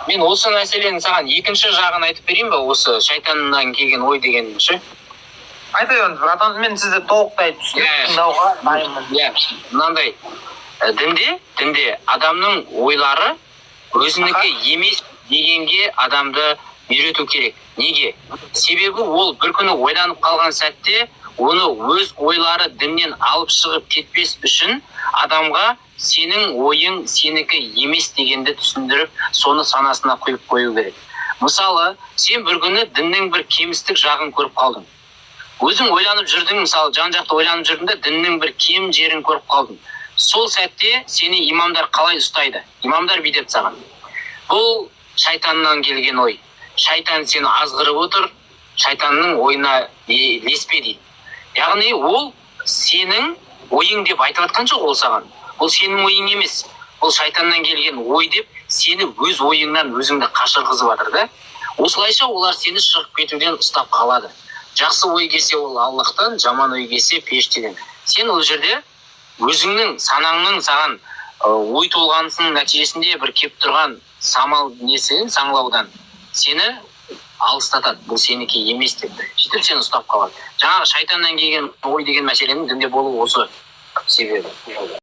Мен осы мәселені саған екінші жағын айтып берейін ба, осы шайтаннан келген ой дегеннің ше? Айта беріңіз, братан, мен сізді толықтай түсініп тыңдауға дайынмын. Мынандай, дінде адамның ойлары өзінікі емес дегенге адамды үйрету керек. Неге? Себебі ол бір күні ойланып қалған сәтте, оны өз ойлары діннен алып шығып кетпес үшін адамға сенің ойың сенікі емес дегенді түсіндіріп, соны санасына құйып қою керек. Мысалы, сен бір күні діннің бір кемістік жағын көріп қалдың. Өзің ойланып жүрдің, мысалы, жан-жақты ойланып жүрдің де, діннің бір кем жерін көріп қалдың. Сол сәтте сені имамдар қалай ұстайды? Имамдар бүйтеді саған: бұл шайтаннан келген ой. Шайтан сені азғырып отыр, шайтанның ойына ілеспе дейді. Яғни ол сенің ойың деп айтып жатқан жоқ ол саған. Бұл сенің ойың емес. Бұл шайтаннан келген ой деп сені өз ойыңнан өзіңді қашырғызып жатыр да. Осылайша олар сені шығып кетуден ұстап қалады. Жақсы ой келсе ол Аллахтан, жаман ой келсе періштеден. Сен ол жерде өзіңнің санаңның саған ой толғанысының нәтижесінде бір кеп тұрған самал несін саңлаудан сені алыстатады. Бұл сенікі емес деп. Сөйтіп сені ұстап қалады. Жаңағы шайтаннан келген ой деген мәселенің дінде болуы осы себебі.